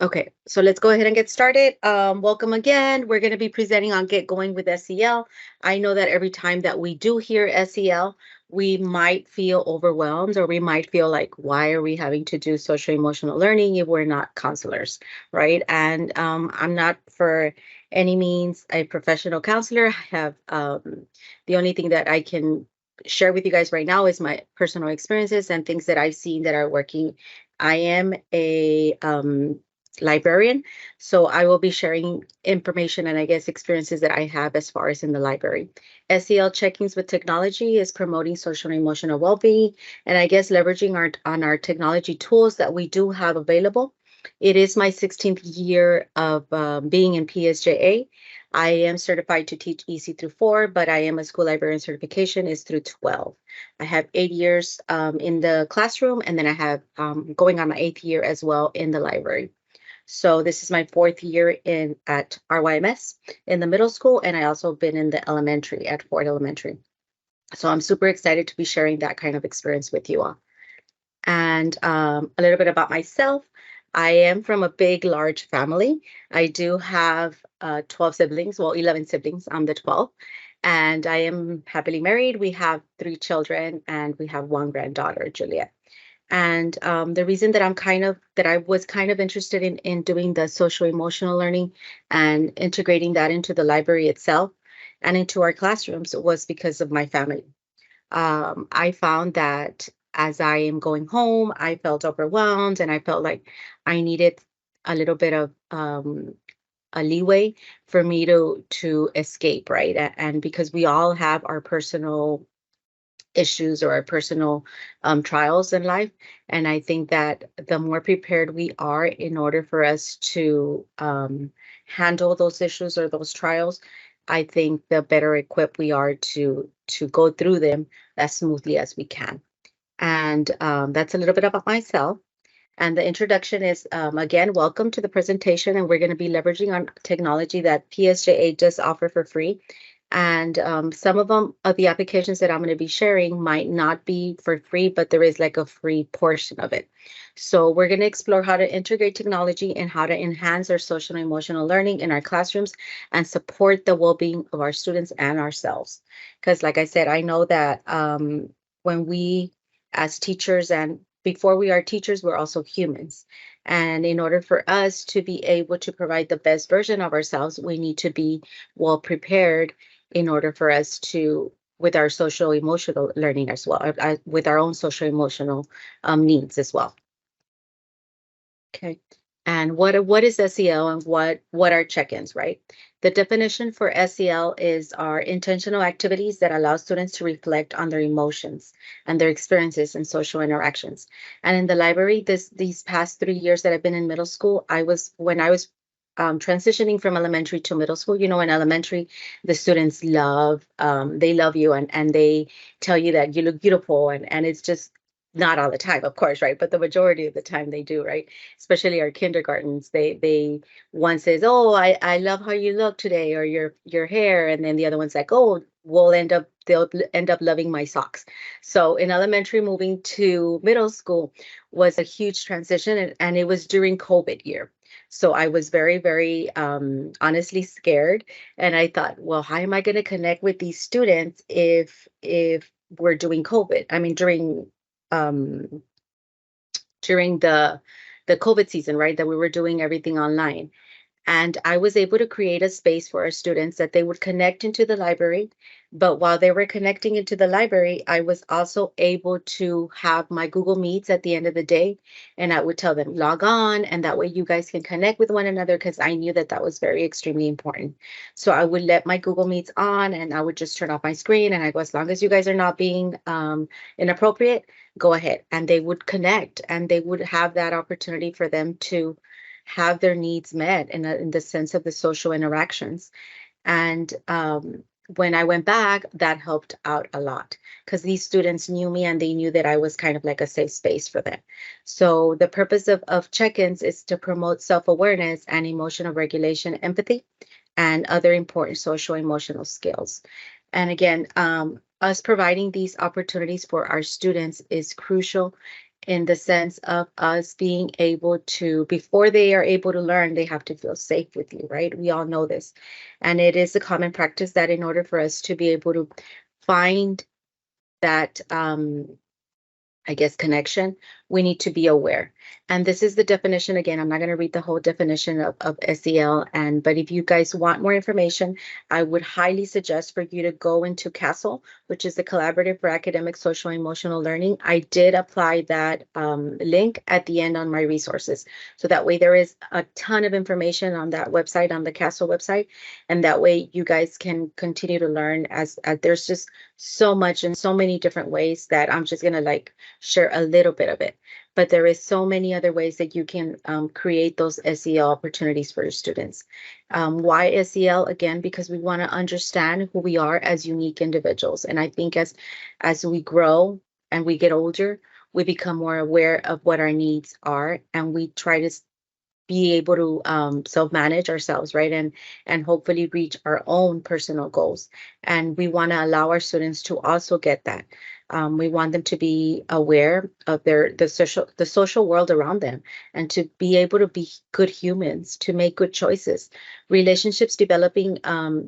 Okay, so let's go ahead and get started. Welcome again. We're going to be presenting on Get Going with SEL. I know that every time that we do hear SEL, we might feel overwhelmed or we might feel like, why are we having to do social emotional learning if we're not counselors, right? And I'm not for any means a professional counselor. I have the only thing that I can share with you guys right now is my personal experiences and things that I've seen that are working. I am a librarian. So I will be sharing information and I guess experiences that I have as far as in the library. SEL Checkings with Technology is promoting social and emotional well-being and I guess leveraging our technology tools that we do have available. It is my 16th year of being in PSJA. I am certified to teach EC through 4, but I am a school librarian certification is through 12. I have 8 years in the classroom, and then I have going on my 8th year as well in the library. So this is my 4th year in at RYMS in the middle school, and I also been in the elementary at Ford Elementary. So I'm super excited to be sharing that kind of experience with you all. And a little bit about myself. I am from a big, large family. I do have 12 siblings, well, 11 siblings. I'm the 12th. And I am happily married. We have 3 children and we have 1 granddaughter, Juliet. And the reason that I was kind of interested in doing the social emotional learning and integrating that into the library itself and into our classrooms was because of my family. I found that as I am going home, I felt overwhelmed and I felt like I needed a little bit of a leeway for me to escape, right? And because we all have our personal issues or our personal trials in life. And I think that the more prepared we are in order for us to handle those issues or those trials, I think the better equipped we are to go through them as smoothly as we can. And that's a little bit about myself. And the introduction is, again, welcome to the presentation. And we're going to be leveraging on technology that PSJA does offer for free. And some of the applications that I'm going to be sharing might not be for free, but there is like a free portion of it. So we're going to explore how to integrate technology and how to enhance our social and emotional learning in our classrooms and support the well-being of our students and ourselves. Because like I said, I know that when we as teachers and before we are teachers, we're also humans. And in order for us to be able to provide the best version of ourselves, we need to be well prepared in order for us to, with our social emotional learning as well, with our own social emotional needs as well. Okay. And what is SEL and what are check-ins, right? The definition for SEL is our intentional activities that allow students to reflect on their emotions and their experiences and social interactions. And in the library, these past 3 years that I've been in middle school, when I was transitioning from elementary to middle school, in elementary, the students they love you and they tell you that you look beautiful and it's just not all the time, of course, right? But the majority of the time they do, right? Especially our kindergartens, they one says, "Oh, I love how you look today," or your hair, and then the other one's like, "Oh, they'll end up loving my socks." So in elementary, moving to middle school was a huge transition, and it was during COVID year. So I was very, very honestly scared, and I thought, well, how am I going to connect with these students if we're doing COVID? I mean, um, during the COVID season, right? That we were doing everything online. And I was able to create a space for our students that they would connect into the library. But while they were connecting into the library, I was also able to have my Google Meets at the end of the day. And I would tell them, log on, and that way you guys can connect with one another because I knew that that was very extremely important. So I would let my Google Meets on and I would just turn off my screen. And I go, as long as you guys are not being inappropriate, go ahead. And they would connect and they would have that opportunity for them to have their needs met in the sense of the social interactions. And when I went back, that helped out a lot because these students knew me and they knew that I was kind of like a safe space for them. So the purpose of check-ins is to promote self-awareness and emotional regulation, empathy, and other important social emotional skills. And again, us providing these opportunities for our students is crucial in the sense of us being able to, before they are able to learn, they have to feel safe with you, right? We all know this. And it is a common practice that in order for us to be able to find that I guess, connection, we need to be aware. And this is the definition. Again, I'm not going to read the whole definition of SEL. But if you guys want more information, I would highly suggest for you to go into CASTLE, which is the Collaborative for Academic, Social, and Emotional Learning. I did apply that link at the end on my resources. So that way there is a ton of information on that website, on the CASTLE website. And that way you guys can continue to learn as there's just so much and so many different ways that I'm just going to like share a little bit of it, but there is so many other ways that you can create those SEL opportunities for your students. Why SEL? Again, because we want to understand who we are as unique individuals. And I think as we grow and we get older, we become more aware of what our needs are, and we try to be able to self-manage ourselves, right? And hopefully reach our own personal goals. And we want to allow our students to also get that. We want them to be aware of the social world around them, and to be able to be good humans, to make good choices, relationships, developing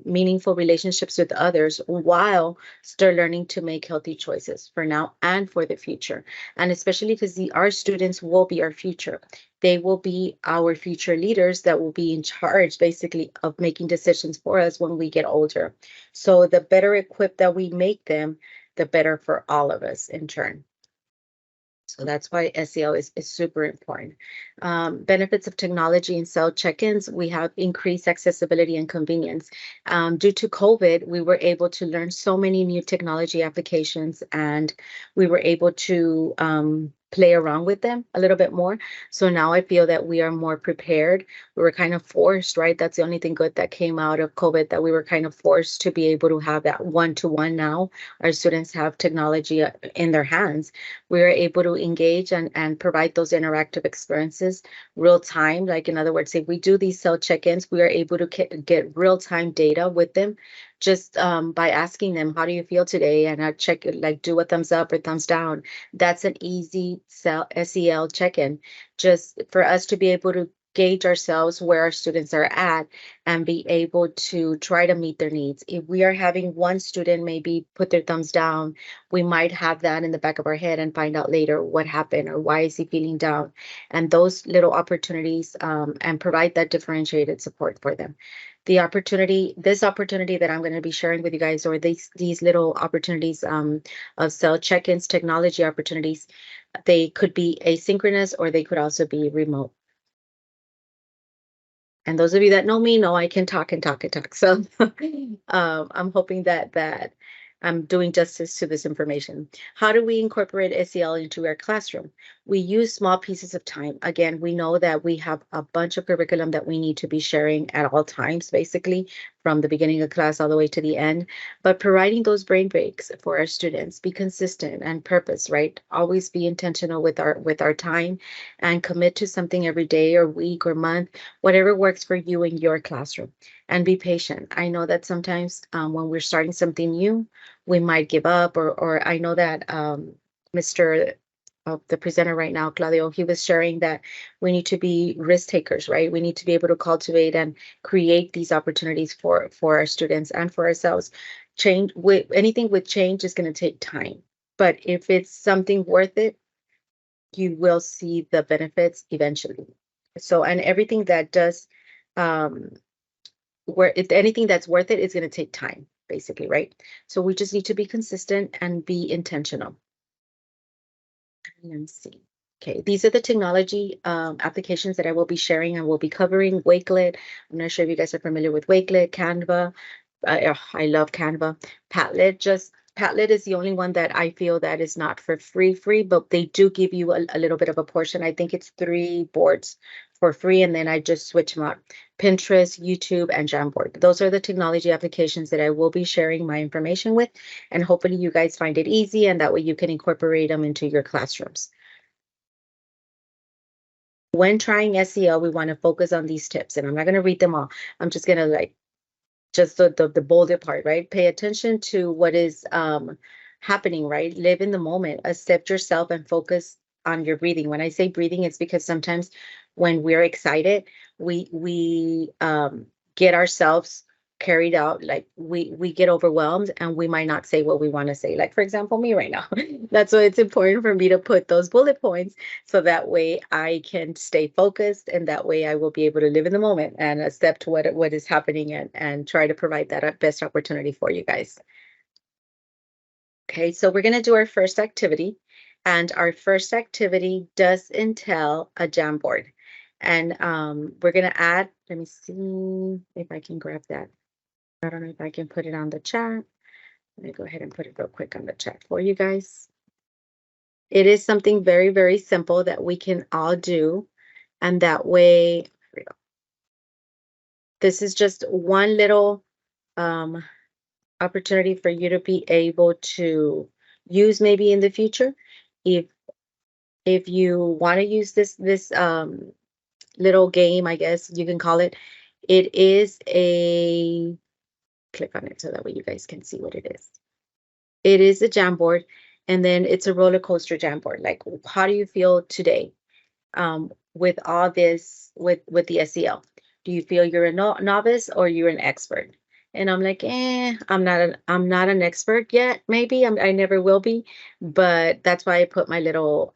meaningful relationships with others while still learning to make healthy choices for now and for the future. And especially because our students will be our future. They will be our future leaders that will be in charge, basically, of making decisions for us when we get older. So the better equipped that we make them, the better for all of us in turn. So that's why SEL is super important. Benefits of technology and SEL check-ins, we have increased accessibility and convenience. Due to COVID, we were able to learn so many new technology applications, and we were able to play around with them a little bit more. So now I feel that we are more prepared. We were kind of forced, right? That's the only thing good that came out of COVID, that we were kind of forced to be able to have that one-to-one now. Our students have technology in their hands. We are able to engage and provide those interactive experiences real time. Like, in other words, if we do these SEL check-ins, we are able to get real time data with them, just by asking them, how do you feel today? And I check, like, do a thumbs up or thumbs down. That's an easy SEL check-in, just for us to be able to gauge ourselves where our students are at and be able to try to meet their needs. If we are having one student maybe put their thumbs down, we might have that in the back of our head and find out later what happened or why is he feeling down. And those little opportunities, and provide that differentiated support for them. This opportunity that I'm going to be sharing with you guys, or these little opportunities of SEL check-ins, technology opportunities, they could be asynchronous or they could also be remote. And those of you that know me know I can talk and talk and talk. So I'm hoping that I'm doing justice to this information. How do we incorporate SEL into our classroom? We use small pieces of time. Again, we know that we have a bunch of curriculum that we need to be sharing at all times, basically, from the beginning of class all the way to the end. But providing those brain breaks for our students, be consistent and purpose, right? Always be intentional with our time, and commit to something every day or week or month, whatever works for you in your classroom. And be patient. I know that sometimes when we're starting something new, we might give up, or I know that Mr. The presenter right now, Claudio, he was sharing that we need to be risk takers, right? We need to be able to cultivate and create these opportunities for our students and for ourselves. Anything with change is going to take time, but if it's something worth it, you will see the benefits eventually. So, and everything that does, if anything that's worth it is going to take time, basically, right? So we just need to be consistent and be intentional. Let's see. Okay, these are the technology applications that I will be sharing and will be covering. Wakelet. I'm not sure if you guys are familiar with Wakelet, Canva. I love Canva. Padlet is the only one that I feel that is not for free, but they do give you a little bit of a portion. I think it's 3 boards for free, and then I just switch them out. Pinterest, YouTube, and Jamboard. Those are the technology applications that I will be sharing my information with, and hopefully you guys find it easy, and that way you can incorporate them into your classrooms. When trying SEL, we want to focus on these tips, and I'm not going to read them all. I'm just going to just the bolded part, right? Pay attention to what is happening, right? Live in the moment, accept yourself, and focus on your breathing. When I say breathing, it's because sometimes when we're excited, we get ourselves carried out, like we get overwhelmed and we might not say what we want to say. Like for example, me right now. That's why it's important for me to put those bullet points so that way I can stay focused, and that way I will be able to live in the moment and accept what is happening, and try to provide that best opportunity for you guys. Okay, so we're going to do our first activity, and our first activity does entail a Jamboard. And we're going to add, let me see if I can grab that. I don't know if I can put it on the chat. Let me go ahead and put it real quick on the chat for you guys. It is something very, very simple that we can all do. And that way, here we go. This is just one little opportunity for you to be able to use maybe in the future. If you want to use this little game, I guess you can call it. It is a, click on it so that way you guys can see what it is. It is a Jamboard, and then it's a roller coaster Jamboard. Like, how do you feel today with all this, with the SEL? Do you feel you're a novice or you're an expert? And I'm like, I'm not an expert yet. Maybe I never will be, but that's why I put my little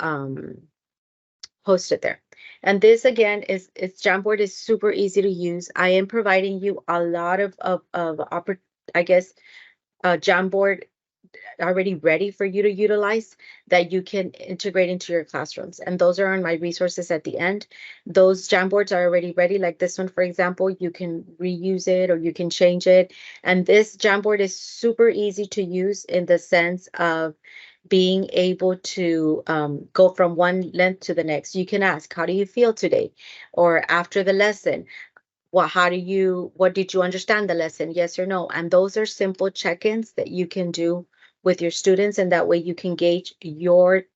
post-it there. And this again it's Jamboard is super easy to use. I am providing you a lot of I guess Jamboard already ready for you to utilize that you can integrate into your classrooms. And those are on my resources at the end. Those Jamboards are already ready. Like this one, for example, you can reuse it or you can change it. And this Jamboard is super easy to use in the sense of being able to go from one length to the next. You can ask, how do you feel today? Or after the lesson, what did you understand the lesson? Yes or no? And those are simple check-ins that you can do with your students, and that way you can gauge your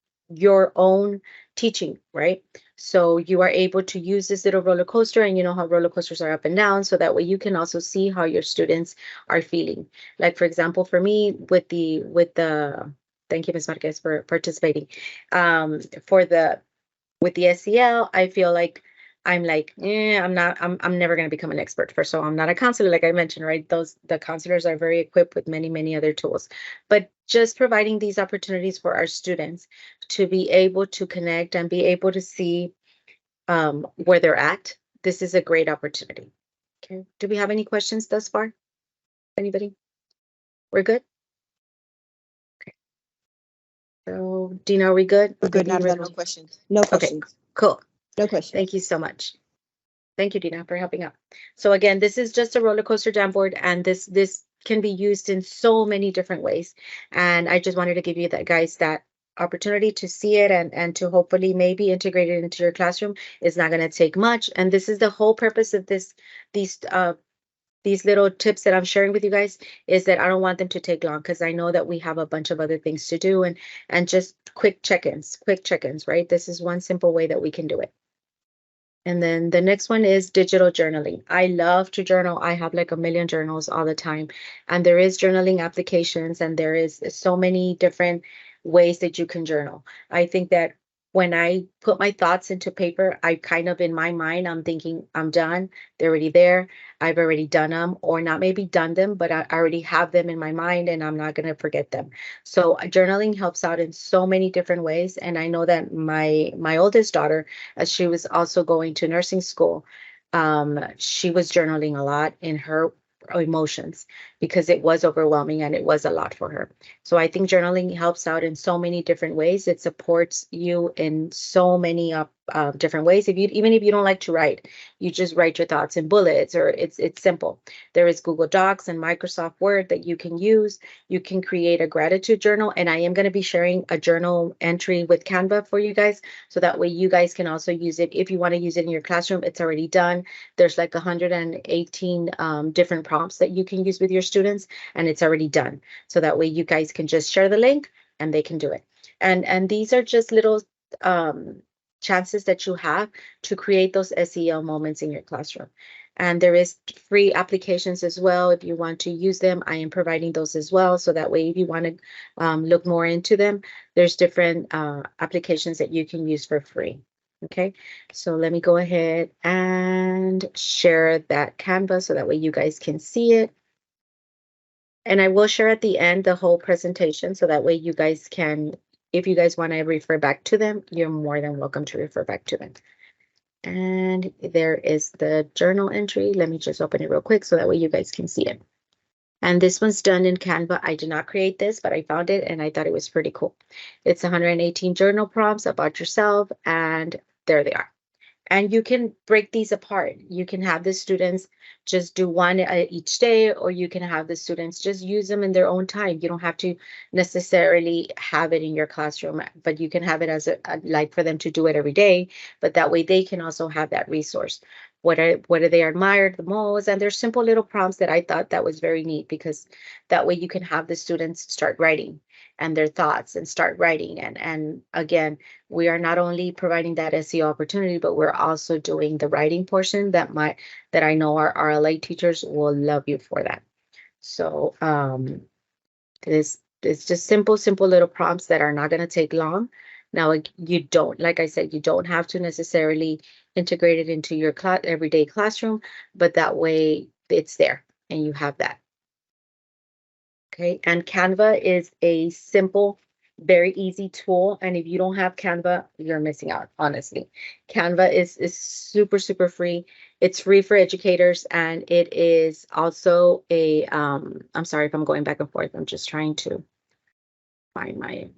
own teaching, right? So you are able to use this little roller coaster, and you know how roller coasters are up and down, so that way you can also see how your students are feeling. Like for example, for me with the thank you, Ms. Marquez, for participating. With the SEL, I feel like I'm like, I'm never going to become an expert. First of all, I'm not a counselor, like I mentioned, right? The counselors are very equipped with many, many other tools. But just providing these opportunities for our students to be able to connect and be able to see where they're at, this is a great opportunity. Okay. Do we have any questions thus far? Anybody? We're good? Okay. So, Dina, are we good? We're good. Narda, no questions. No questions. Okay, cool. No questions. Thank you so much. Thank you, Dina, for helping out. So again, this is just a roller coaster Jamboard, and this can be used in so many different ways. And I just wanted to give you that, guys, that opportunity to see it and to hopefully maybe integrate it into your classroom. It's not going to take much. And this is the whole purpose of these little tips that I'm sharing with you guys, is that I don't want them to take long, because I know that we have a bunch of other things to do, and just quick check-ins, right? This is one simple way that we can do it. And then the next one is digital journaling. I love to journal. I have like a million journals all the time. And there is journaling applications, and there is so many different ways that you can journal. I think that when I put my thoughts into paper, I kind of, in my mind, I'm thinking I'm done. They're already there. I've already done them, or not maybe done them, but I already have them in my mind, and I'm not going to forget them. So journaling helps out in so many different ways. And I know that my oldest daughter, as she was also going to nursing school, she was journaling a lot in her emotions, because it was overwhelming and it was a lot for her. So I think journaling helps out in so many different ways. It supports you in so many different ways. Even if you don't like to write, you just write your thoughts in bullets, or it's simple. There is Google Docs and Microsoft Word that you can use. You can create a gratitude journal, and I am going to be sharing a journal entry with Canva for you guys, so that way you guys can also use it. If you want to use it in your classroom, it's already done. There's like 118 different prompts that you can use with your students, and it's already done. So that way you guys can just share the link and they can do it. And these are just little chances that you have to create those SEL moments in your classroom. And there is free applications as well. If you want to use them, I am providing those as well. So that way, if you want to look more into them, there's different applications that you can use for free. Okay, so let me go ahead and share that Canva so that way you guys can see it. And I will share at the end the whole presentation so that way you guys can, if you guys want to refer back to them, you're more than welcome to refer back to them. And there is the journal entry. Let me just open it real quick so that way you guys can see it. And this one's done in Canva. I did not create this, but I found it and I thought it was pretty cool. It's 118 journal prompts about yourself, and there they are. And you can break these apart. You can have the students just do one each day, or you can have the students just use them in their own time. You don't have to necessarily have it in your classroom, but you can have it as a like for them to do it every day. But that way they can also have that resource. What are they admired the most? And there's simple little prompts that I thought that was very neat, because that way you can have the students start writing and their thoughts and start writing. And again, we are not only providing that SEO opportunity, but we're also doing the writing portion that I know our RLA teachers will love you for that. So it's just simple little prompts that are not going to take long. Now, you don't, like I said, you don't have to necessarily integrate it into your everyday classroom, but that way it's there and you have that. Okay, and Canva is a simple, very easy tool. And if you don't have Canva, you're missing out, honestly. Canva is super free. It's free for educators, and it is also a, I'm sorry if I'm going back and forth. I'm just trying to find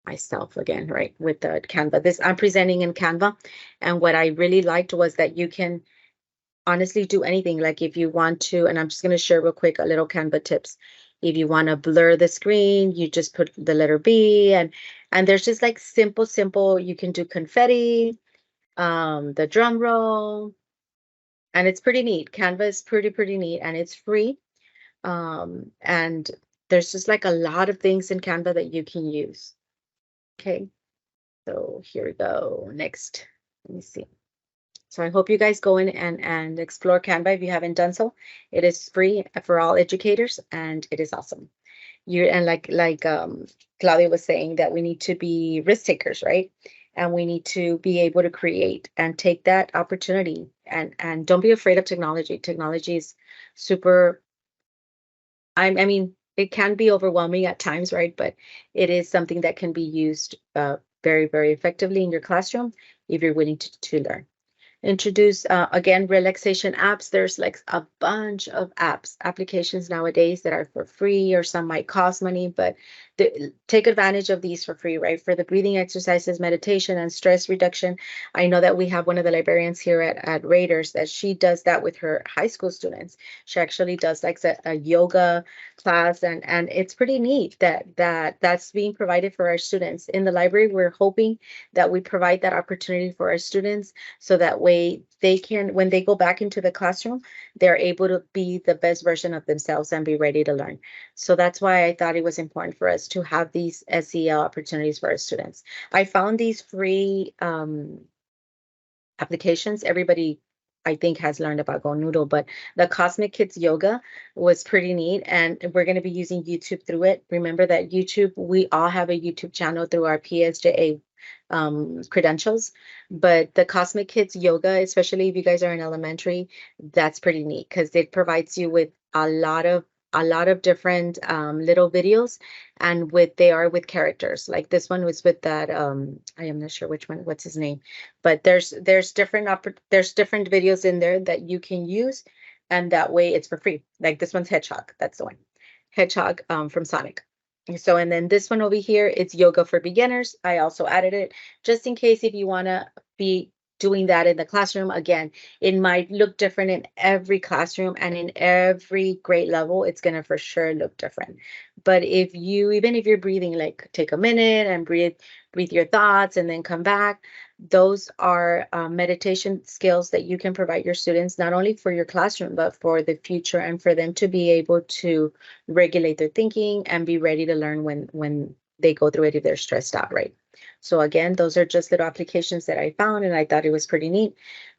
myself again, right, with the Canva. This I'm presenting in Canva. And what I really liked was that you can honestly do anything. Like if you want to, and I'm just going to share real quick a little Canva tips. If you want to blur the screen, you just put the letter B, and there's just like simple, you can do confetti, the drum roll, and it's pretty neat. Canva is pretty neat, and it's free. And there's just like a lot of things in Canva that you can use. Okay, so here we go. Next, let me see. So I hope you guys go in and explore Canva if you haven't done so. It is free for all educators, and it is awesome. And like Claudia was saying, that we need to be risk takers, right? And we need to be able to create and take that opportunity, and don't be afraid of technology. Technology is super, I mean, it can be overwhelming at times, right? But it is something that can be used very effectively in your classroom if you're willing to learn. Introduce again relaxation apps. There's like a bunch of applications nowadays that are for free, or some might cost money, but take advantage of these for free, right? For the breathing exercises, meditation, and stress reduction. I know that we have one of the librarians here at Raiders that she does that with her high school students. She actually does like a yoga class, and it's pretty neat that's being provided for our students in the library. We're hoping that we provide that opportunity for our students, so that way they can, when they go back into the classroom, they're able to be the best version of themselves and be ready to learn. So that's why I thought it was important for us to have these SEL opportunities for our students. I found these free applications. Everybody, I think, has learned about Go Noodle, but the Cosmic Kids Yoga was pretty neat, and we're going to be using YouTube through it. Remember that YouTube, we all have a YouTube channel through our PSJA credentials, but the Cosmic Kids Yoga, especially if you guys are in elementary, that's pretty neat, because it provides you with a lot of different little videos, and they are with characters. Like this one was with that I am not sure which one, what's his name, but there's different videos in there that you can use, and that way it's for free. Like this one's Hedgehog, that's the one, Hedgehog from Sonic. So, and then this one over here, it's yoga for beginners. I also added it just in case if you want to be doing that in the classroom. Again, it might look different in every classroom, and in every grade level, it's going to for sure look different. But even if you're breathing, like take a minute and breathe your thoughts and then come back, those are meditation skills that you can provide your students, not only for your classroom, but for the future, and for them to be able to regulate their thinking and be ready to learn when they go through it if they're stressed out, right? So again, those are just little applications that I found and I thought it was pretty neat.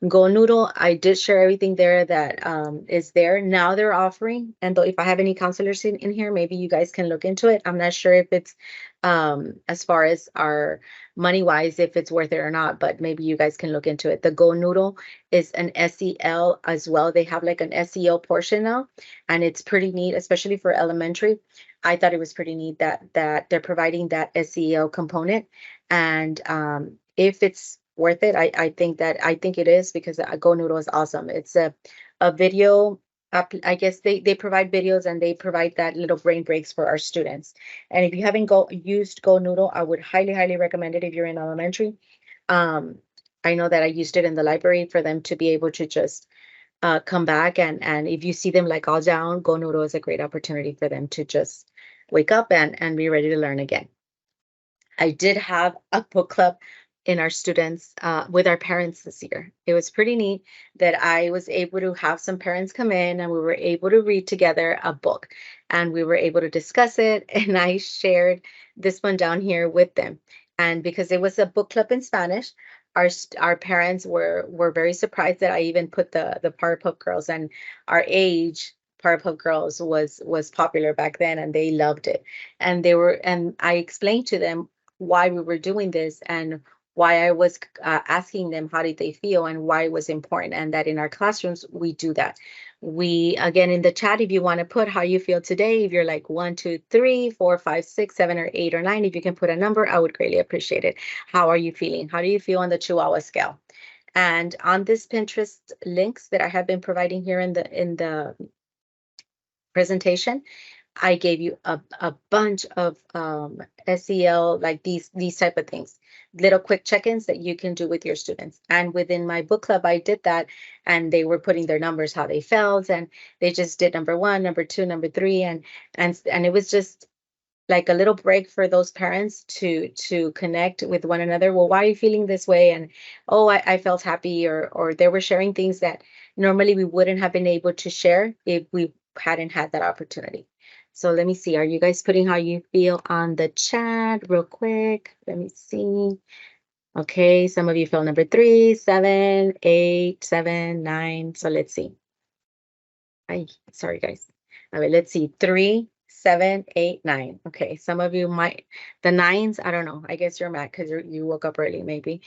Go Noodle, I did share everything there that is there. Now they're offering, and though if I have any counselors in here, maybe you guys can look into it. I'm not sure if it's as far as our money wise, if it's worth it or not, but maybe you guys can look into it. The Go Noodle is an SEL as well. They have like an SEL portion now, and it's pretty neat, especially for elementary. I thought it was pretty neat that they're providing that SEL component, and if it's worth it, I think it is, because Go Noodle is awesome. It's a video. I guess they provide videos and they provide that little brain breaks for our students. And if you haven't used Go Noodle, I would highly recommend it if you're in elementary. I know that I used it in the library for them to be able to just come back, and if you see them like all down, Go Noodle is a great opportunity for them to just wake up and be ready to learn again. I did have a book club in our students with our parents this year. It was pretty neat that I was able to have some parents come in and we were able to read together a book and we were able to discuss it. And I shared this one down here with them. And because it was a book club in Spanish, our parents were very surprised that I even put the Powerpuff Girls, and our age Powerpuff Girls was popular back then and they loved it. And I explained to them why we were doing this and why I was asking them how did they feel and why it was important, and that in our classrooms we do that. We, again, in the chat, if you want to put how you feel today, if you're like 1, 2, 3, 4, 5, 6, 7, or 8 or 9, if you can put a number, I would greatly appreciate it. How are you feeling? How do you feel on the Chihuahua scale? And on this Pinterest links that I have been providing here in the presentation, I gave you a bunch of SEL, like these type of things, little quick check-ins that you can do with your students. And within my book club, I did that, and they were putting their numbers, how they felt, and they just did number 1, number 2, number 3, and it was just like a little break for those parents to connect with one another. Well, why are you feeling this way? And oh, I felt happy, or they were sharing things that normally we wouldn't have been able to share if we hadn't had that opportunity. So let me see. Are you guys putting how you feel on the chat real quick? Let me see. Okay, some of you feel number 3, 7, 8, 7, 9. So let's see. Sorry, guys. All right, let's see. 3, 7, 8, 9. Okay, some of you might, the 9s, I don't know. I guess you're mad because you woke up early, maybe.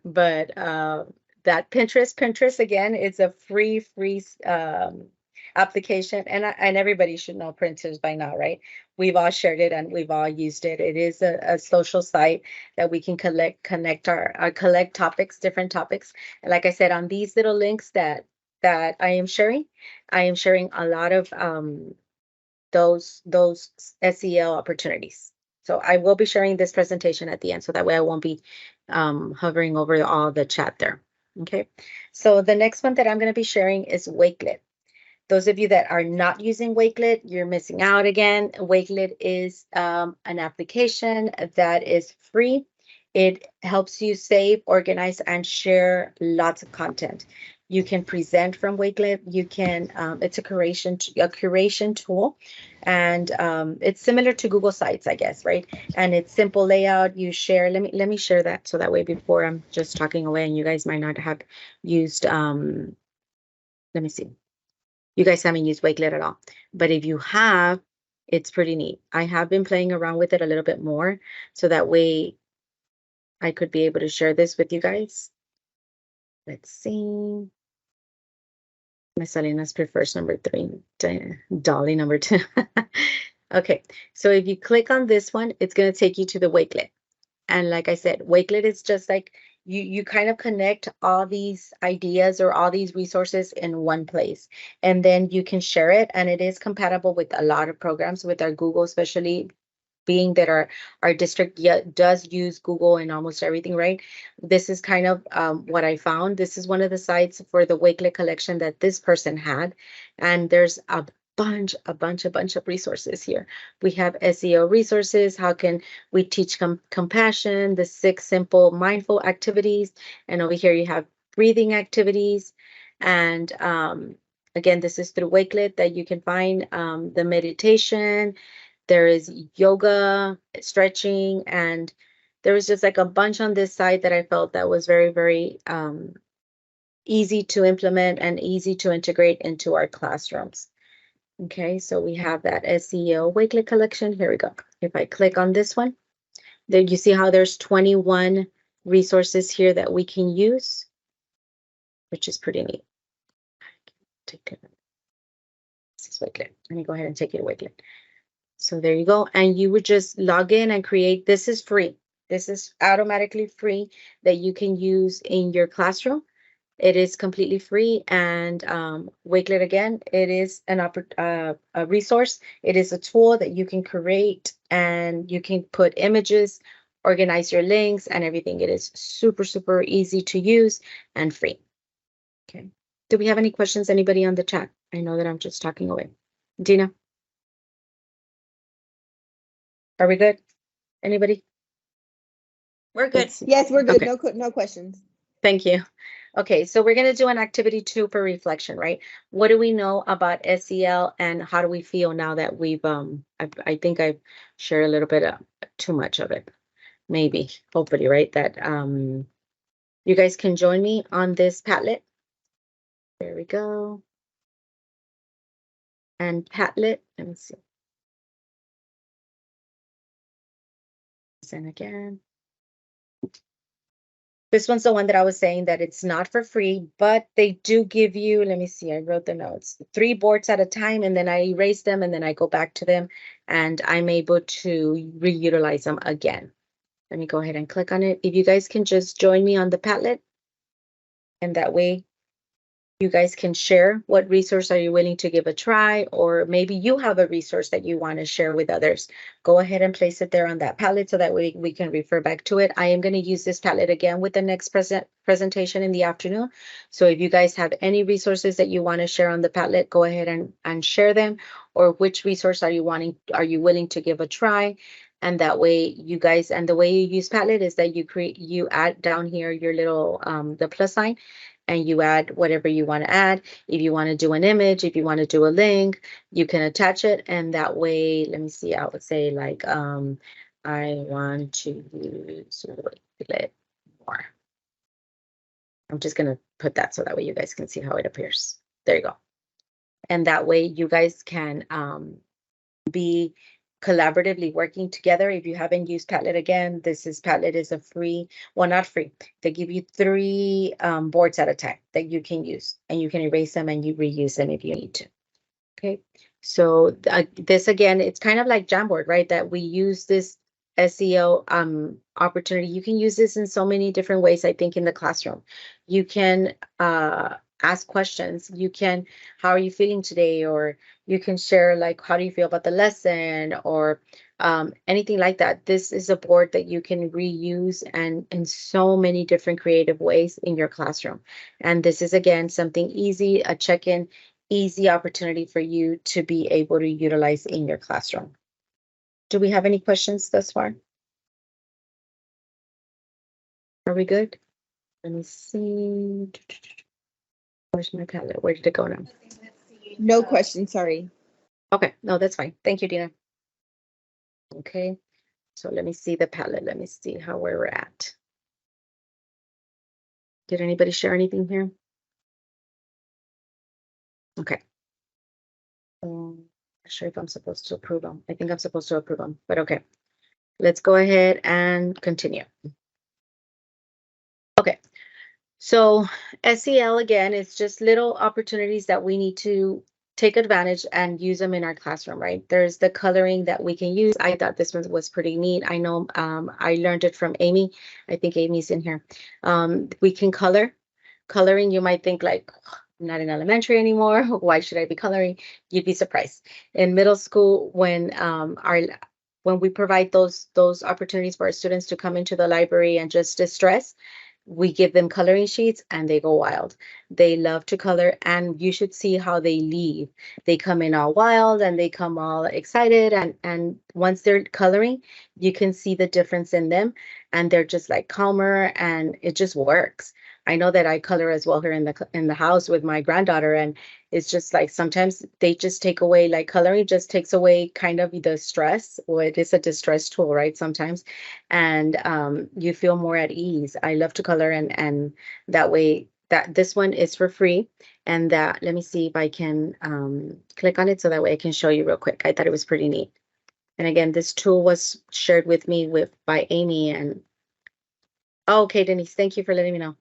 But that Pinterest again, it's a free application, and everybody should know Pinterest by now, right? We've all shared it and we've all used it. It is a social site that we can collect topics, different topics. And like I said, on these little links that I am sharing a lot of those SEL opportunities. So I will be sharing this presentation at the end, so that way I won't be hovering over all the chat there. Okay, so the next one that I'm going to be sharing is Wakelet. Those of you that are not using Wakelet, you're missing out again. Wakelet is an application that is free. It helps you save, organize, and share lots of content. You can present from Wakelet. You can, it's a curation tool, and it's similar to Google Sites, I guess, right? And it's simple layout. You share. Let me share that, so that way before I'm just talking away and you guys might not have used. Let me see. You guys haven't used Wakelet at all, but if you have, it's pretty neat. I have been playing around with it a little bit more, so that way I could be able to share this with you guys. Let's see. My Salinas prefers number 3, Dolly number 2. Okay, so if you click on this one, it's going to take you to the Wakelet. And like I said, Wakelet is just like you kind of connect all these ideas or all these resources in one place, and then you can share it. And it is compatible with a lot of programs, with our Google, especially being that our district does use Google in almost everything, right? This is kind of what I found. This is one of the sites for the Wakelet collection that this person had, and there's a bunch of resources here. We have SEO resources. How can we teach compassion? The 6 simple mindful activities, and over here you have breathing activities. And again, this is through Wakelet that you can find the meditation. There is yoga, stretching, and There was just like a bunch on this side that I felt that was very, very easy to implement and easy to integrate into our classrooms. Okay, so we have that SEL Wakelet collection. Here we go. If I click on this one, there you see how there's 21 resources here that we can use, which is pretty neat. This is Wakelet. Let me go ahead and take it to Wakelet. So there you go. And you would just log in and create. This is free. This is automatically free that you can use in your classroom. It is completely free. And Wakelet, again, it is a resource. It is a tool that you can create and you can put images, organize your links and everything. It is super, super easy to use and free. Okay. Do we have any questions? Anybody on the chat? I know that I'm just talking away. Dina? Are we good? Anybody? We're good. Yes, we're good. Okay. No questions. Thank you. Okay, so we're going to do an activity 2 for reflection, right? What do we know about SEL and how do we feel now that we've, I think I've shared a little bit too much of it. Maybe, hopefully, right? That you guys can join me on this Padlet. There we go. And Padlet, let me see. And again. This one's the one that I was saying that it's not for free, but they do give you, let me see, I wrote the notes, 3 boards at a time, and then I erase them, and then I go back to them, and I'm able to reutilize them again. Let me go ahead and click on it. If you guys can just join me on the Padlet, and that way you guys can share what resource are you willing to give a try, or maybe you have a resource that you want to share with others. Go ahead and place it there on that Padlet so that way we can refer back to it. I am going to use this Padlet again with the next presentation in the afternoon. So if you guys have any resources that you want to share on the Padlet, go ahead and share them, or which resource are you willing to give a try. And that way you guys, and the way you use Padlet is that you add down here your little, the plus sign, and you add whatever you want to add. If you want to do an image, if you want to do a link, you can attach it. And that way, let me see, I would say like, I want to use Wakelet more. I'm just going to put that so that way you guys can see how it appears. There you go. And that way you guys can be collaboratively working together. If you haven't used Padlet, again, Padlet is a free, well, not free. They give you 3 boards at a time that you can use, and you can erase them and you reuse them if you need to. Okay, so this again, it's kind of like Jamboard, right? That we use this SEL opportunity. You can use this in so many different ways, I think, in the classroom. You can ask questions. You can, how are you feeling today? Or you can share like, how do you feel about the lesson, or anything like that. This is a board that you can reuse and in so many different creative ways in your classroom. And this is, again, something easy, a check-in, easy opportunity for you to be able to utilize in your classroom. Do we have any questions thus far? Are we good? Let me see. Where's my Padlet? Where did it go now? No question, sorry. Okay, no, that's fine. Thank you, Dina. Okay, so let me see the Padlet. Let me see where we're at. Did anybody share anything here? Okay. Not sure if I'm supposed to approve them. I think I'm supposed to approve them, but okay. Let's go ahead and continue. Okay. So SEL, again, it's just little opportunities that we need to take advantage and use them in our classroom, right? There's the coloring that we can use. I thought this one was pretty neat. I know I learned it from Amy. I think Amy's in here. We can color. Coloring, you might think like, I'm not in elementary anymore. Why should I be coloring? You'd be surprised. In middle school, when we provide those opportunities for our students to come into the library and just distress, we give them coloring sheets and they go wild. They love to color, and you should see how they leave. They come in all wild and they come all excited, and once they're coloring, you can see the difference in them, and they're just like calmer, and it just works. I know that I color as well here in the house with my granddaughter, and it's just like sometimes they just take away, like coloring just takes away kind of the stress, or it is a distress tool, right? Sometimes, and you feel more at ease. I love to color, and that way that this one is for free, and that let me see if I can click on it so that way I can show you real quick. I thought it was pretty neat. And again, this tool was shared with me by Amy. And okay, Denise, thank you for letting me know.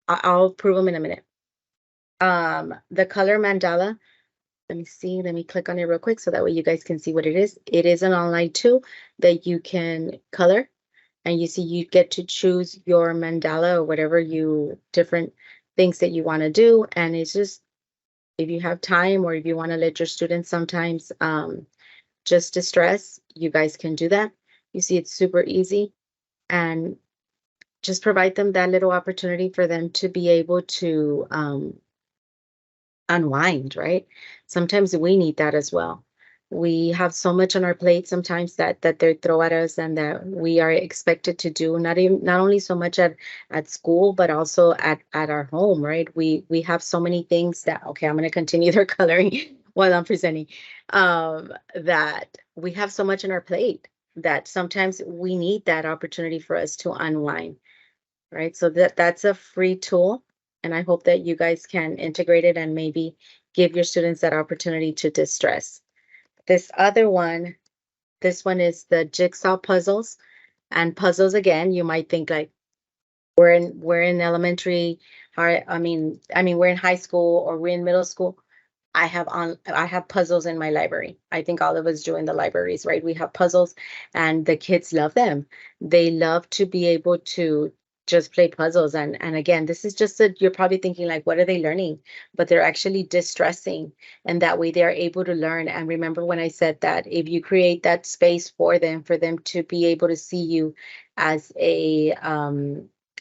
I'll prove them in a minute. The color mandala. Let me see. Let me click on it real quick so that way you guys can see what it is. It is an online tool that you can color, and you see you get to choose your mandala or whatever different things that you want to do. And it's just if you have time or if you want to let your students sometimes just distress, you guys can do that. You see, it's super easy, and just provide them that little opportunity for them to be able to unwind, right? Sometimes we need that as well. We have so much on our plate sometimes that they throw at us, and that we are expected to do not only so much at school, but also at our home, right? We have so many things that, okay, I'm going to continue their coloring while I'm presenting. That we have so much on our plate that sometimes we need that opportunity for us to unwind, right? So that's a free tool, and I hope that you guys can integrate it and maybe give your students that opportunity to distress. This other one, this one is the jigsaw puzzles. And puzzles, again, you might think like we're in elementary, I mean we're in high school or we're in middle school. I have puzzles in my library. I think all of us do in the libraries, right? We have puzzles, and the kids love them. They love to be able to just play puzzles. And again, this is just you're probably thinking like, what are they learning? But they're actually distressing, and that way they're able to learn. And remember when I said that if you create that space for them to be able to see you as a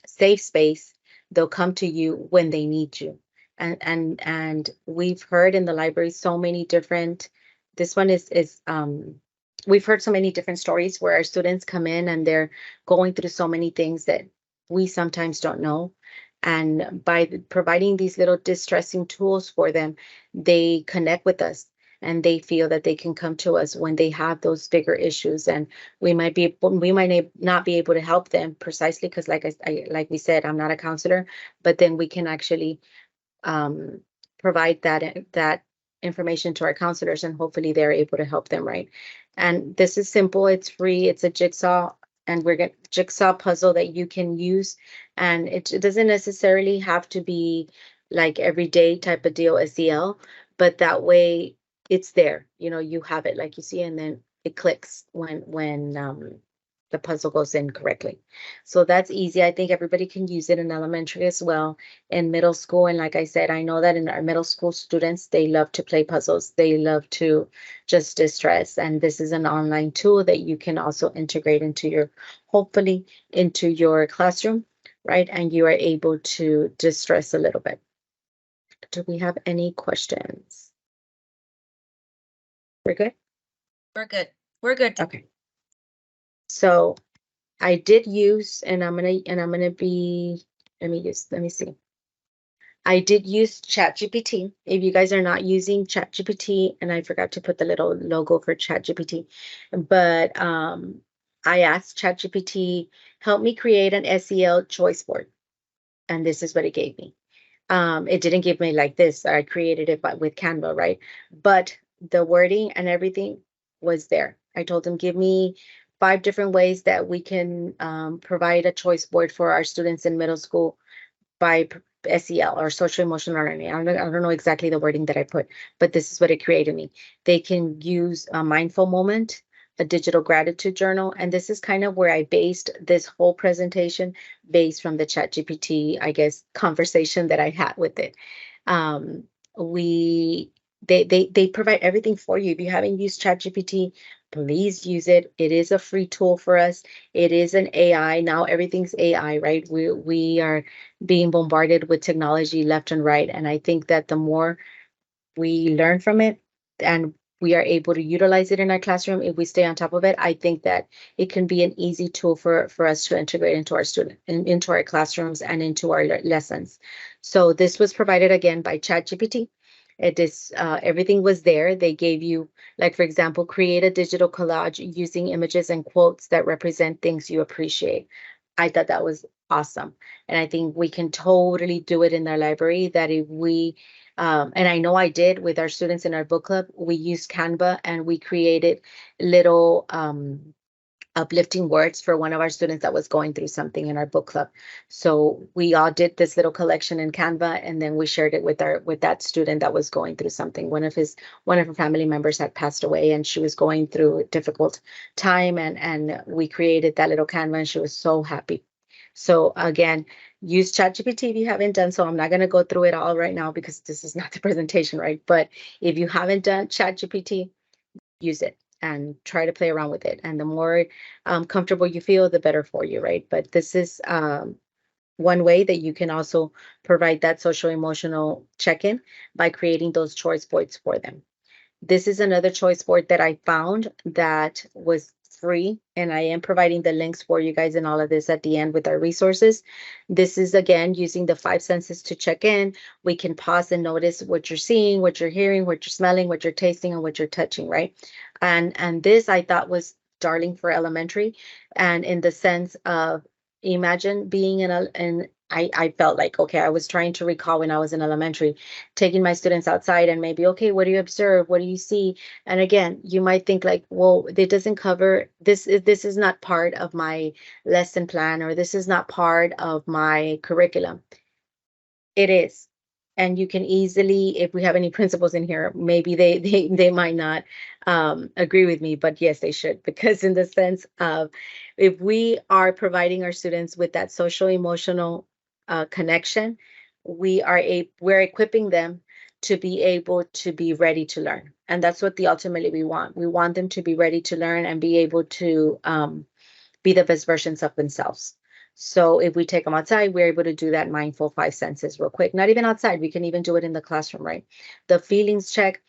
safe space, they'll come to you when they need you. And we've heard in the library so many different, this one is we've heard so many different stories where our students come in and they're going through so many things that we sometimes don't know. And by providing these little distressing tools for them, they connect with us, and they feel that they can come to us when they have those bigger issues. And we might not be able to help them precisely because, like we said, I'm not a counselor, but then we can actually provide that information to our counselors, and hopefully they're able to help them, right? And this is simple, it's free, it's a jigsaw, and we're getting jigsaw puzzle that you can use. And it doesn't necessarily have to be like everyday type of deal SEL, but that way it's there, you have it like you see, and then it clicks when the puzzle goes in correctly. So that's easy. I think everybody can use it in elementary as well, in middle school. And like I said, I know that in our middle school students, they love to play puzzles. They love to just distress. And this is an online tool that you can also integrate hopefully into your classroom, right? And you are able to distress a little bit. Do we have any questions? We're good? We're good. We're good. Okay. So I did use, and I'm gonna be, let me see. I did use ChatGPT. If you guys are not using ChatGPT, and I forgot to put the little logo for ChatGPT, but I asked ChatGPT, help me create an SEL choice board. And this is what it gave me. It didn't give me like this. I created it with Canva, right? But the wording and everything was there. I told them, give me 5 different ways that we can provide a choice board for our students in middle school by SEL or social emotional learning. I don't know exactly the wording that I put, but this is what it created me. They can use a mindful moment, a digital gratitude journal, and this is kind of where I based this whole presentation based from the ChatGPT, I guess, conversation that I had with it. They provide everything for you. If you haven't used ChatGPT, please use it. It is a free tool for us. It is an AI. Now everything's AI, right? We are being bombarded with technology left and right. And I think that the more we learn from it and we are able to utilize it in our classroom, if we stay on top of it, I think that it can be an easy tool for us to integrate into our into our classrooms and into our lessons. So this was provided again by ChatGPT. It is everything was there. They gave you, like, for example, create a digital collage using images and quotes that represent things you appreciate. I thought that was awesome. And I think we can totally do it in our library, that if we, and I know I did with our students in our book club, we used Canva and we created little uplifting words for one of our students that was going through something in our book club. So we all did this little collection in Canva, and then we shared it with that student that was going through something. One of her family members had passed away, and she was going through a difficult time, and we created that little Canva, and she was so happy. So again, use ChatGPT if you haven't done so. I'm not going to go through it all right now because this is not the presentation, right? But if you haven't done ChatGPT, use it and try to play around with it. And the more comfortable you feel, the better for you, right? But this is one way that you can also provide that social emotional check-in by creating those choice boards for them. This is another choice board that I found that was free, and I am providing the links for you guys and all of this at the end with our resources. This is again using the 5 senses to check in. We can pause and notice what you're seeing, what you're hearing, what you're smelling, what you're tasting, and what you're touching, right? And this I thought was darling for elementary, and in the sense of, imagine being I felt like, okay, I was trying to recall when I was in elementary, taking my students outside and maybe, okay, what do you observe? What do you see? And again, you might think like, well, it doesn't cover this. This is not part of my lesson plan, or this is not part of my curriculum. It is. And you can easily, if we have any principals in here, maybe they might not agree with me, but yes, they should, because in the sense of, if we are providing our students with that social emotional connection, we're equipping them to be able to be ready to learn. And that's what ultimately we want. We want them to be ready to learn and be able to be the best versions of themselves. So if we take them outside, we're able to do that mindful 5 senses real quick. Not even outside, we can even do it in the classroom, right? The feelings check,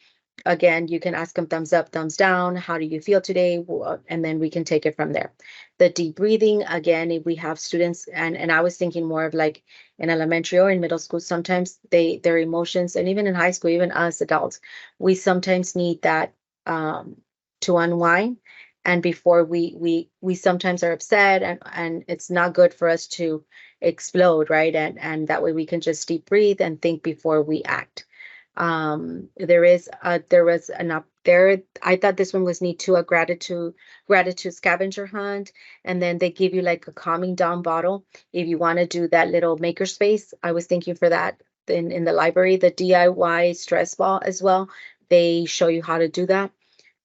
again, you can ask them thumbs up, thumbs down. How do you feel today? And then we can take it from there. The deep breathing, again, if we have students, and I was thinking more of like in elementary or in middle school, sometimes their emotions, and even in high school, even us adults, we sometimes need that to unwind. And before we sometimes are upset, and it's not good for us to explode, right? And that way we can just deep breathe and think before we act. There was an up there. I thought this one was neat too, a gratitude scavenger hunt. And then they give you like a calming down bottle if you want to do that little maker space. I was thinking for that in the library. The DIY stress ball as well, they show you how to do that.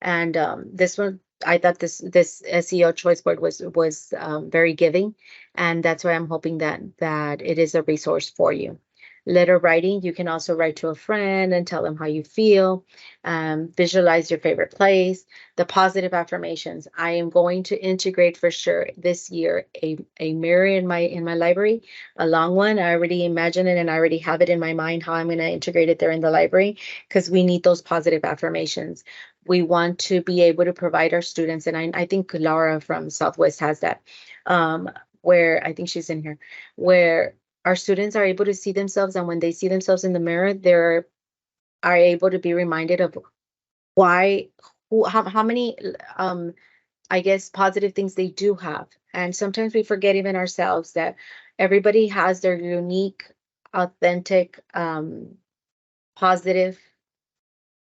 And this one, I thought this SEL choice board was very giving, and that's why I'm hoping that it is a resource for you. Letter writing, you can also write to a friend and tell them how you feel. Visualize your favorite place. The positive affirmations. I am going to integrate for sure this year a mirror in my library, a long one. I already imagine it and I already have it in my mind how I'm going to integrate it there in the library, because we need those positive affirmations. We want to be able to provide our students, and I think Laura from Southwest has that, where I think she's in here, where our students are able to see themselves, and when they see themselves in the mirror, they are able to be reminded of how many I guess positive things they do have. And sometimes we forget even ourselves that everybody has their unique, authentic, positive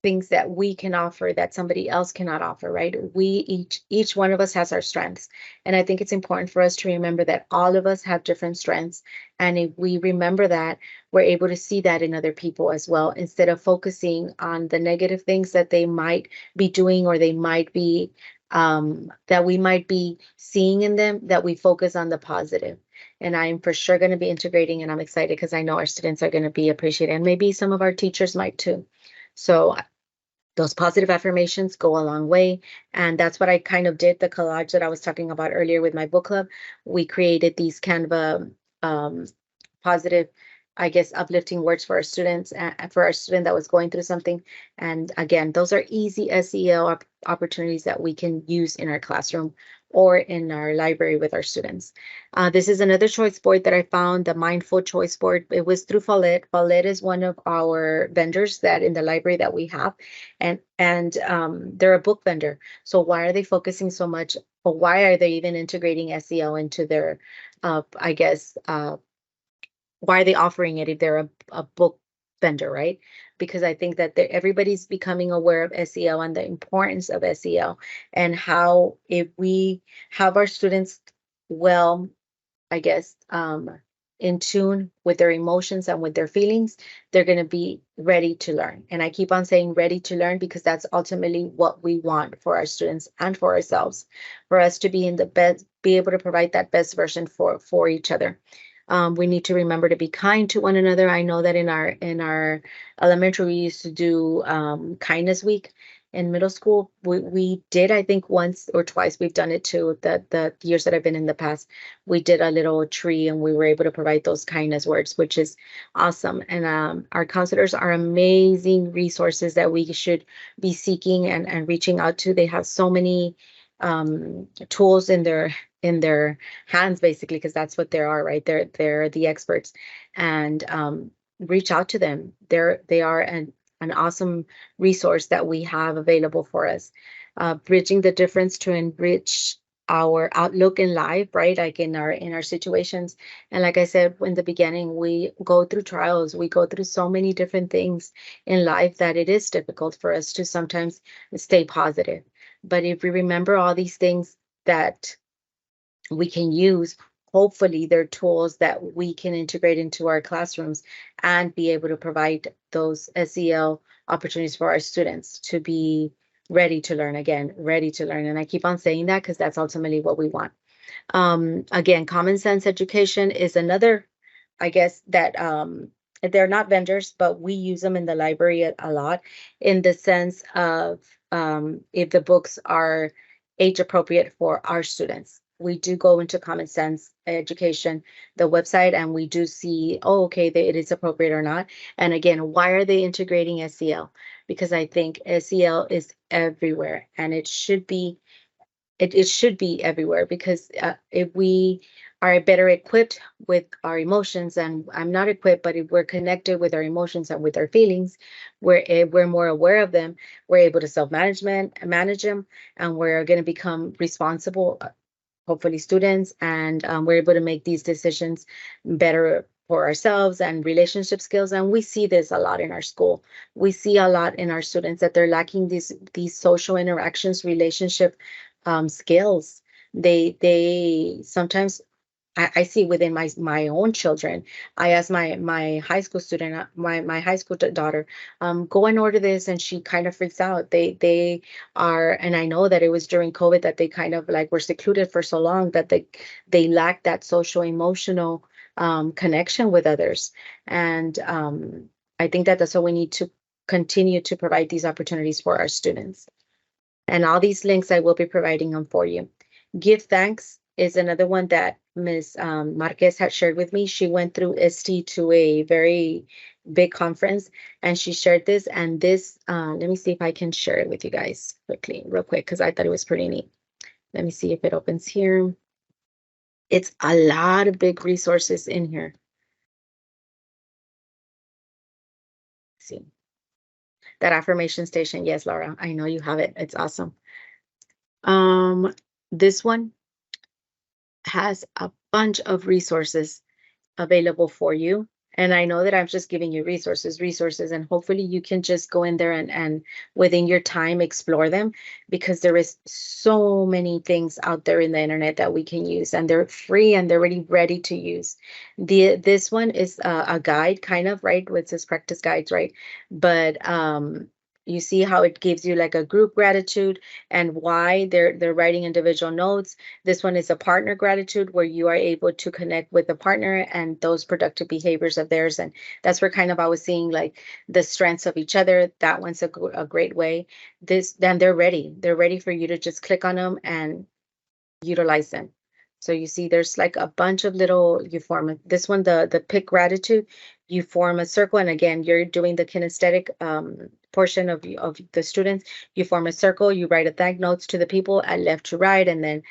things that we can offer that somebody else cannot offer, right? We each one of us has our strengths. And I think it's important for us to remember that all of us have different strengths. And if we remember that, we're able to see that in other people as well, instead of focusing on the negative things that they might be doing, or they might be that we might be seeing in them, that we focus on the positive. And I'm for sure going to be integrating, and I'm excited because I know our students are going to be appreciated, and maybe some of our teachers might too. So those positive affirmations go a long way. And that's what I kind of did, the collage that I was talking about earlier with my book club. We created these Canva positive I guess, uplifting words for our students, for our student that was going through something. And again, those are easy SEL opportunities that we can use in our classroom or in our library with our students. This is another choice board that I found, the Mindful Choice Board. It was through Follett. Follett is one of our vendors that in the library that we have, and they're a book vendor. So why are they focusing so much, or why are they even integrating SEL into their, I guess, why are they offering it if they're a book vendor, right? Because I think that everybody's becoming aware of SEL and the importance of SEL, and how if we have our students well, I guess, in tune with their emotions and with their feelings, they're going to be ready to learn. And I keep on saying ready to learn because that's ultimately what we want for our students and for ourselves, for us to be in the best, be able to provide that best version for each other. We need to remember to be kind to one another. I know that in our elementary, we used to do kindness week. In middle school, we did, I think once or twice, we've done it too. The years that I've been in the past, we did a little tree and we were able to provide those kindness words, which is awesome. And our counselors are amazing resources that we should be seeking and reaching out to. They have so many tools in their hands, basically, because that's what they are, right? They're the experts, and reach out to them. They are an awesome resource that we have available for us. Bridging the difference to enrich our outlook in life, right? Like in our situations. And like I said in the beginning, we go through trials, we go through so many different things in life that it is difficult for us to sometimes stay positive. But if we remember all these things that we can use, hopefully they're tools that we can integrate into our classrooms and be able to provide those SEL opportunities for our students to be ready to learn, again, ready to learn. And I keep on saying that because that's ultimately what we want. Again, common sense education is another, I guess, that they're not vendors, but we use them in the library a lot, in the sense of if the books are age appropriate for our students. We do go into common sense education, the website, and we do see, oh, okay, it is appropriate or not. And again, why are they integrating SEL? Because I think SEL is everywhere, and it should be everywhere, because if we are better equipped with our emotions, and I'm not equipped, but if we're connected with our emotions and with our feelings, we're more aware of them, we're able to manage them, and we're going to become responsible, hopefully students, and we're able to make these decisions better for ourselves and relationship skills. And we see this a lot in our school. We see a lot in our students that they're lacking these social interactions, relationship skills. They sometimes, I see within my own children. I asked my high school student, my high school daughter, go and order this, and she kind of freaks out. They are, and I know that it was during COVID that they kind of like were secluded for so long that they lack that social emotional connection with others. And I think that that's what we need to continue to provide these opportunities for our students. And all these links I will be providing them for you. Give thanks is another one that Ms. Marquez had shared with me. She went through ST to a very big conference, and she shared this. And this, let me see if I can share it with you guys real quick, because I thought it was pretty neat. Let me see if it opens here. It's a lot of big resources in here. Let's see. That affirmation station. Yes, Laura, I know you have it. It's awesome. This one has a bunch of resources available for you. And I know that I'm just giving you resources, and hopefully you can just go in there and within your time explore them, because there is so many things out there in the internet that we can use, and they're free and they're already ready to use. This one is a guide, kind of, right? With this practice guides, right? But you see how it gives you like a group gratitude and why they're writing individual notes. This one is a partner gratitude, where you are able to connect with the partner and those productive behaviors of theirs. And that's where kind of I was seeing like the strengths of each other. That one's a great way. Then they're ready for you to just click on them and utilize them. So you see there's like a bunch of little, you form this one, the pick gratitude, you form a circle. And again, you're doing the kinesthetic portion of the students. You form a circle, you write a thank notes to the people at left to right, and then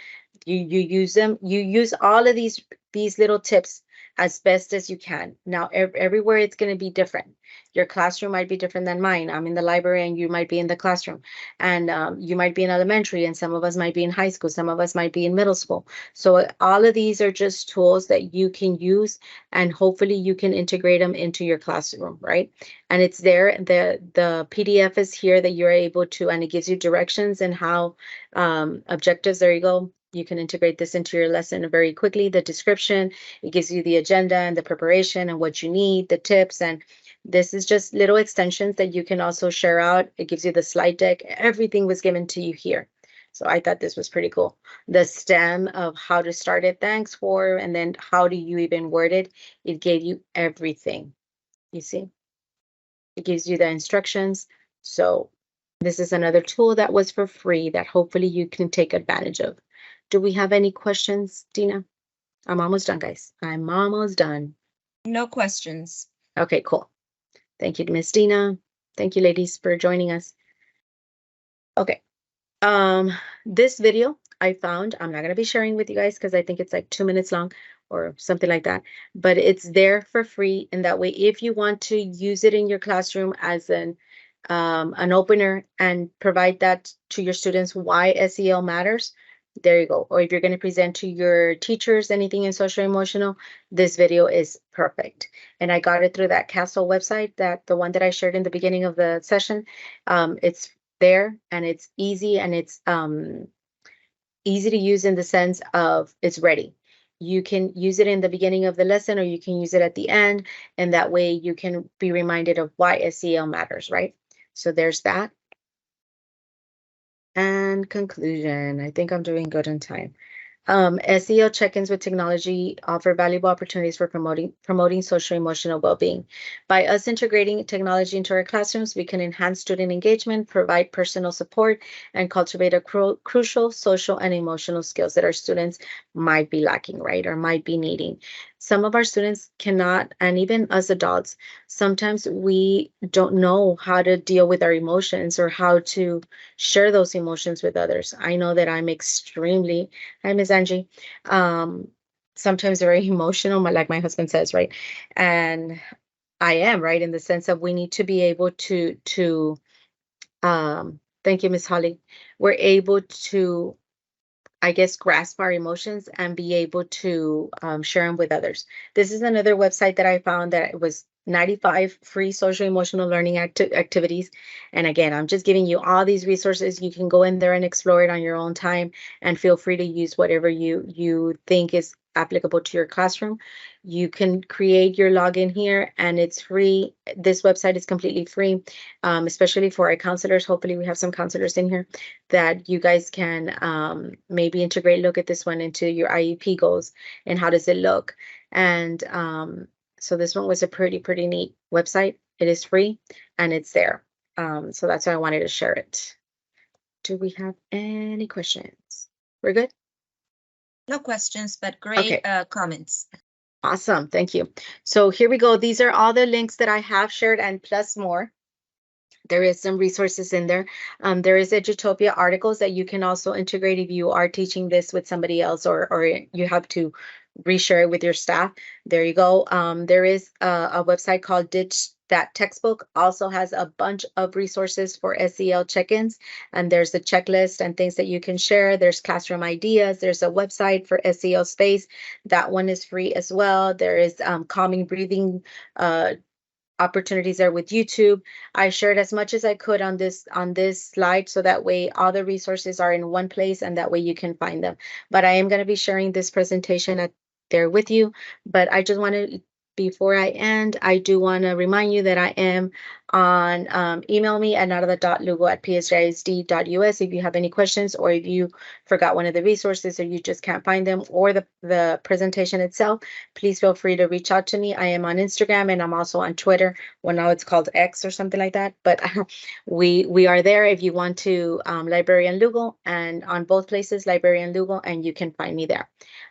you use them. You use all of these little tips as best as you can. Now, everywhere it's going to be different. Your classroom might be different than mine. I'm in the library and you might be in the classroom, and you might be in elementary, and some of us might be in high school, some of us might be in middle school. So all of these are just tools that you can use, and hopefully you can integrate them into your classroom, right? And it's there. The PDF is here that you're able to, and it gives you directions and how objectives. There you go. You can integrate this into your lesson very quickly. The description, it gives you the agenda and the preparation and what you need, the tips, and this is just little extensions that you can also share out. It gives you the slide deck. Everything was given to you here. So I thought this was pretty cool. The stem of how to start it, thanks for, and then how do you even word it? It gave you everything. You see? It gives you the instructions. So this is another tool that was for free that hopefully you can take advantage of. Do we have any questions, Dina? I'm almost done, guys. I'm almost done. No questions. Okay, cool. Thank you, Miss Dina. Thank you, ladies, for joining us. Okay. This video I found, I'm not going to be sharing with you guys because I think it's like 2 minutes long or something like that, but it's there for free. And that way, if you want to use it in your classroom as an opener and provide that to your students, why SEL matters, there you go. Or if you're going to present to your teachers anything in social emotional, this video is perfect. And I got it through that Castle website, that the one that I shared in the beginning of the session. It's there, and it's easy, and it's easy to use in the sense of it's ready. You can use it in the beginning of the lesson, or you can use it at the end, and that way you can be reminded of why SEL matters, right? So there's that. And conclusion, I think I'm doing good on time. SEL check-ins with technology offer valuable opportunities for promoting social emotional well-being. By us integrating technology into our classrooms, we can enhance student engagement, provide personal support, and cultivate a crucial social and emotional skills that our students might be lacking, right, or might be needing. Some of our students cannot, and even us adults, sometimes we don't know how to deal with our emotions or how to share those emotions with others. I know that I'm extremely, hi, Ms. Angie, sometimes very emotional, like my husband says, right? And I am, right, in the sense that we need to be able to thank you, Miss Holly. We're able to, I guess, grasp our emotions and be able to share them with others. This is another website that I found that it was 95 free social emotional learning activities. And again, I'm just giving you all these resources. You can go in there and explore it on your own time, and feel free to use whatever you think is applicable to your classroom. You can create your login here, and it's free. This website is completely free, especially for our counselors. Hopefully we have some counselors in here that you guys can maybe integrate, look at this one into your IEP goals and how does it look. And so this one was a pretty neat website. It is free and it's there. So that's why I wanted to share it. Do we have any questions? We're good? No questions, but great comments. Awesome. Thank you. So here we go. These are all the links that I have shared, and plus more. There is some resources in there. There is Edutopia articles that you can also integrate if you are teaching this with somebody else, or you have to reshare it with your staff. There you go. There is a website called Ditch That Textbook, also has a bunch of resources for SEL check-ins, and there's the checklist and things that you can share. There's classroom ideas. There's a website for SEL space. That one is free as well. There is calming breathing opportunities there with YouTube. I shared as much as I could on this slide, so that way all the resources are in one place, and that way you can find them. But I am going to be sharing this presentation there with you. But I just want to, before I end, I do want to remind you that I am email me at narda.lugo@psjisd.us if you have any questions, or if you forgot one of the resources or you just can't find them, or the presentation itself. Please feel free to reach out to me. I am on Instagram and I'm also on Twitter. Well, now it's called X or something like that, but we are there if you want to, Librarian Lugo, and on both places, Librarian Lugo, and you can find me there.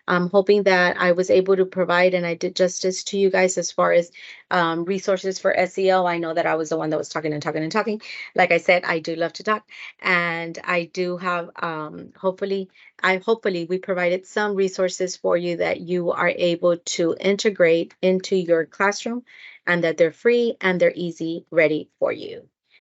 I'm hoping that I was able to provide and I did justice to you guys as far as resources for SEL. I know that I was the one that was talking and talking and talking. Like I said, I do love to talk, and I do have hopefully we provided some resources for you that you are able to integrate into your classroom, and that they're free and they're easy, ready for you.